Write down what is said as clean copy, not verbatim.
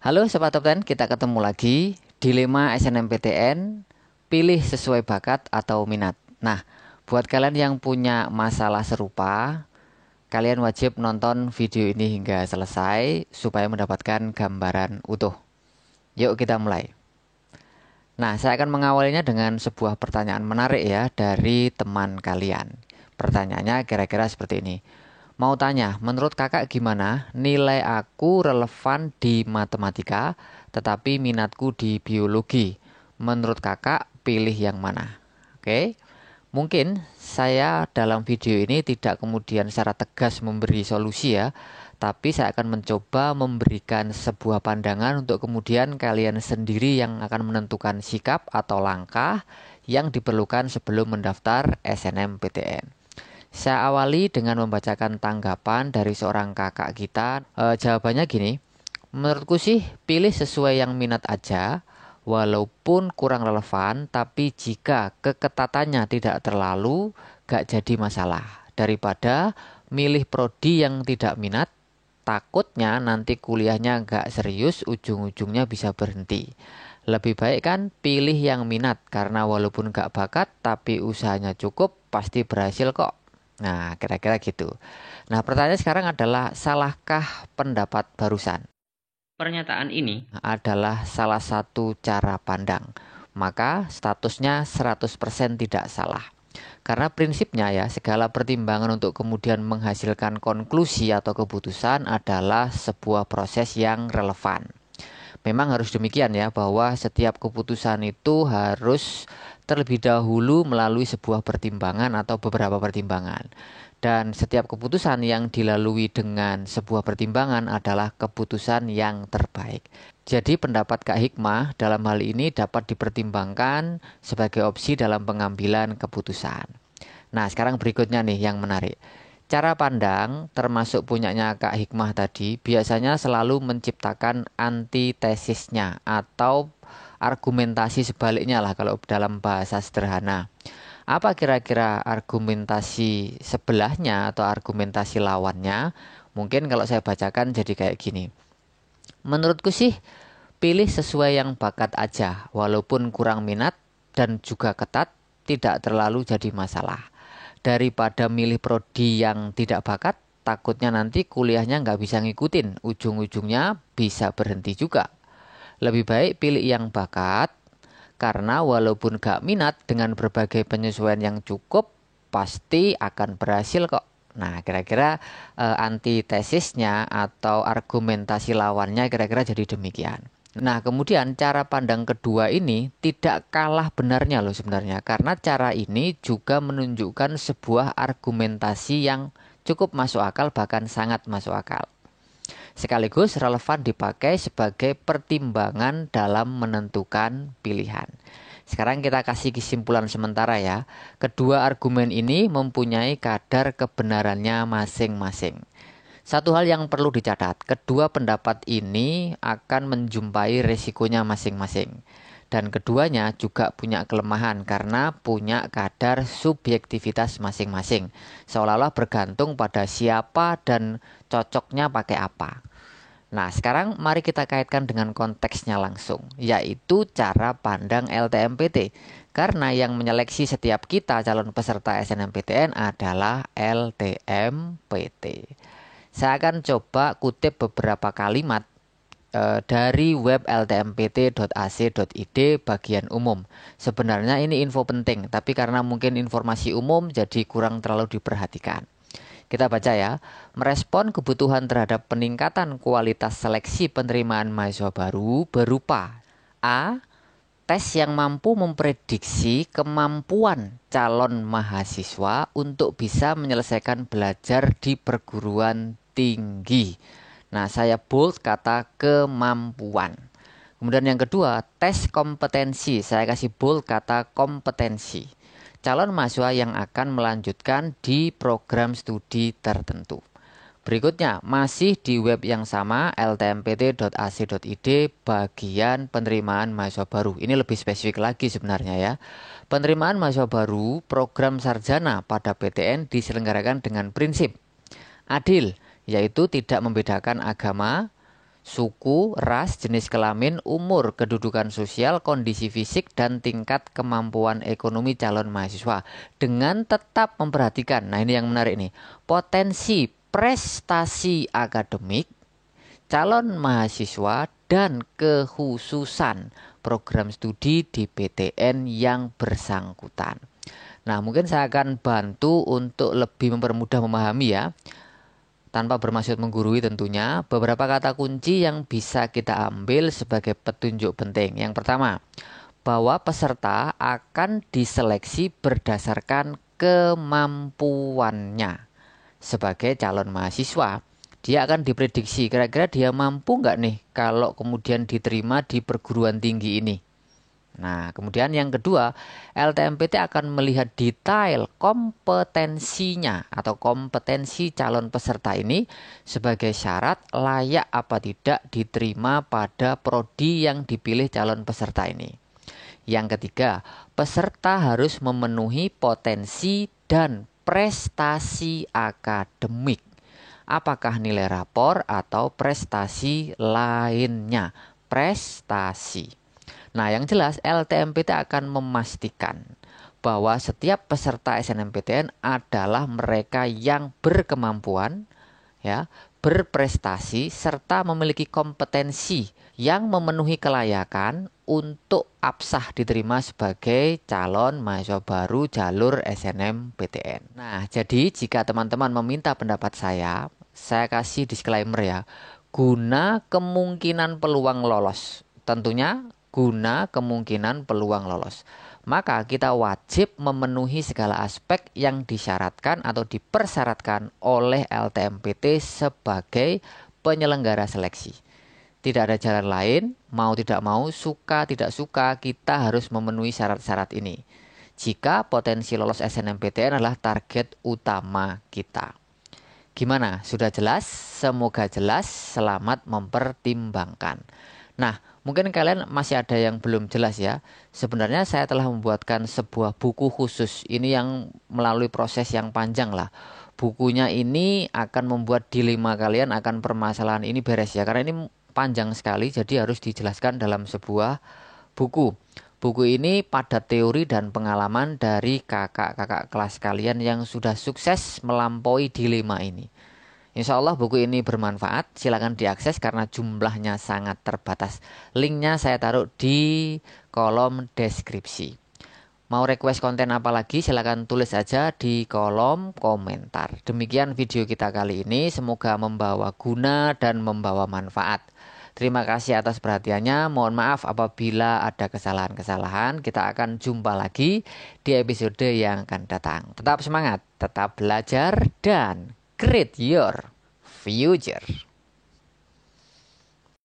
Halo Sobat Top 10, kita ketemu lagi. Dilema SNMPTN, pilih sesuai bakat atau minat. Nah, buat kalian yang punya masalah serupa, kalian wajib nonton video ini hingga selesai supaya mendapatkan gambaran utuh. Yuk kita mulai. Nah, saya akan mengawalinya dengan sebuah pertanyaan menarik ya dari teman kalian. Pertanyaannya kira-kira seperti ini. Mau tanya, menurut kakak gimana nilai aku relevan di matematika, tetapi minatku di biologi? Menurut kakak pilih yang mana? Oke, mungkin saya dalam video ini tidak kemudian secara tegas memberi solusi ya, tapi saya akan mencoba memberikan sebuah pandangan untuk kemudian kalian sendiri yang akan menentukan sikap atau langkah yang diperlukan sebelum mendaftar SNMPTN. Saya awali dengan membacakan tanggapan dari seorang kakak kita. Jawabannya gini, menurutku sih pilih sesuai yang minat aja, walaupun kurang relevan, tapi jika keketatannya tidak terlalu, gak jadi masalah. Daripada milih prodi yang tidak minat, takutnya nanti kuliahnya gak serius, ujung-ujungnya bisa berhenti. Lebih baik kan pilih yang minat, karena walaupun gak bakat, tapi usahanya cukup, pasti berhasil kok. Nah, kira-kira gitu. Nah, pertanyaan sekarang adalah, salahkah pendapat barusan? Pernyataan ini Adalah salah satu cara pandang. Maka statusnya 100% tidak salah. Karena prinsipnya ya, segala pertimbangan untuk kemudian menghasilkan konklusi atau keputusan adalah sebuah proses yang relevan. Memang harus demikian ya, bahwa setiap keputusan itu harus terlebih dahulu melalui sebuah pertimbangan atau beberapa pertimbangan. Dan setiap keputusan yang dilalui dengan sebuah pertimbangan adalah keputusan yang terbaik. Jadi pendapat Kak Hikmah dalam hal ini dapat dipertimbangkan sebagai opsi dalam pengambilan keputusan. Nah, sekarang berikutnya nih yang menarik. Cara pandang termasuk punyanya Kak Hikmah tadi biasanya selalu menciptakan antitesisnya atau argumentasi sebaliknya lah kalau dalam bahasa sederhana. Apa kira-kira argumentasi sebelahnya atau argumentasi lawannya? Mungkin kalau saya bacakan jadi kayak gini. Menurutku sih pilih sesuai yang bakat aja, walaupun kurang minat dan juga ketat tidak terlalu jadi masalah. Daripada milih prodi yang tidak bakat, takutnya nanti kuliahnya nggak bisa ngikutin, ujung-ujungnya bisa berhenti juga. Lebih baik pilih yang bakat, karena walaupun gak minat dengan berbagai penyesuaian yang cukup, pasti akan berhasil kok. Nah, kira-kira antitesisnya atau argumentasi lawannya kira-kira jadi demikian. Nah, kemudian cara pandang kedua ini tidak kalah benarnya loh sebenarnya. Karena cara ini juga menunjukkan sebuah argumentasi yang cukup masuk akal, bahkan sangat masuk akal. Sekaligus relevan dipakai sebagai pertimbangan dalam menentukan pilihan. Sekarang kita kasih kesimpulan sementara ya. Kedua argumen ini mempunyai kadar kebenarannya masing-masing. Satu hal yang perlu dicatat, kedua pendapat ini akan menjumpai resikonya masing-masing. Dan keduanya juga punya kelemahan karena punya kadar subjektivitas masing-masing. Seolah-olah bergantung pada siapa dan cocoknya pakai apa. Nah, sekarang mari kita kaitkan dengan konteksnya langsung, yaitu cara pandang LTMPT. Karena yang menyeleksi setiap kita calon peserta SNMPTN adalah LTMPT. Saya akan coba kutip beberapa kalimat dari web ltmpt.ac.id bagian umum. Sebenarnya ini info penting, tapi karena mungkin informasi umum jadi kurang terlalu diperhatikan. Kita baca ya. Merespon kebutuhan terhadap peningkatan kualitas seleksi penerimaan mahasiswa baru berupa A. Tes yang mampu memprediksi kemampuan calon mahasiswa untuk bisa menyelesaikan belajar di perguruan tinggi. Nah, saya bold kata kemampuan. Kemudian yang kedua, tes kompetensi. Saya kasih bold kata kompetensi. Calon mahasiswa yang akan melanjutkan di program studi tertentu. Berikutnya, masih di web yang sama ltmpt.ac.id bagian penerimaan mahasiswa baru. Ini lebih spesifik lagi sebenarnya ya. Penerimaan mahasiswa baru program sarjana pada PTN diselenggarakan dengan prinsip adil, yaitu tidak membedakan agama, suku, ras, jenis kelamin, umur, kedudukan sosial, kondisi fisik, dan tingkat kemampuan ekonomi calon mahasiswa. Dengan tetap memperhatikan, nah ini yang menarik nih, potensi prestasi akademik calon mahasiswa dan kekhususan program studi di PTN yang bersangkutan. Nah, mungkin saya akan bantu untuk lebih mempermudah memahami ya, tanpa bermaksud menggurui tentunya, beberapa kata kunci yang bisa kita ambil sebagai petunjuk penting. Yang pertama, bahwa peserta akan diseleksi berdasarkan kemampuannya sebagai calon mahasiswa. Dia akan diprediksi kira-kira dia mampu nggak nih kalau kemudian diterima di perguruan tinggi ini. Nah, kemudian yang kedua, LTMPT akan melihat detail kompetensinya atau kompetensi calon peserta ini sebagai syarat layak apa tidak diterima pada prodi yang dipilih calon peserta ini. Yang ketiga, peserta harus memenuhi potensi dan prestasi akademik. Apakah nilai rapor atau prestasi lainnya? Prestasi. Nah, yang jelas LTMPT akan memastikan bahwa setiap peserta SNMPTN adalah mereka yang berkemampuan, ya, berprestasi serta memiliki kompetensi yang memenuhi kelayakan untuk absah diterima sebagai calon mahasiswa baru jalur SNMPTN. Nah, jadi jika teman-teman meminta pendapat saya kasih disclaimer ya, guna kemungkinan peluang lolos. Tentunya guna kemungkinan peluang lolos. Maka kita wajib memenuhi segala aspek yang disyaratkan atau dipersyaratkan oleh LTMPT sebagai penyelenggara seleksi. Tidak ada jalan lain, mau tidak mau, suka tidak suka, kita harus memenuhi syarat-syarat ini. Jika potensi lolos SNMPTN adalah target utama kita. Gimana? Sudah jelas? Semoga jelas. Selamat mempertimbangkan. Nah, mungkin kalian masih ada yang belum jelas ya. Sebenarnya saya telah membuatkan sebuah buku khusus. Ini yang melalui proses yang panjang lah. Bukunya ini akan membuat dilema kalian akan permasalahan ini beres ya. Karena ini panjang sekali, jadi harus dijelaskan dalam sebuah buku. Buku ini padat teori dan pengalaman dari kakak-kakak kelas kalian yang sudah sukses melampaui dilema ini. Insya Allah buku ini bermanfaat, silakan diakses karena jumlahnya sangat terbatas. Linknya saya taruh di kolom deskripsi. Mau request konten apa lagi silakan tulis aja di kolom komentar. Demikian video kita kali ini, semoga membawa guna dan membawa manfaat. Terima kasih atas perhatiannya. Mohon maaf apabila ada kesalahan-kesalahan. Kita akan jumpa lagi di episode yang akan datang. Tetap semangat, tetap belajar, dan create your future.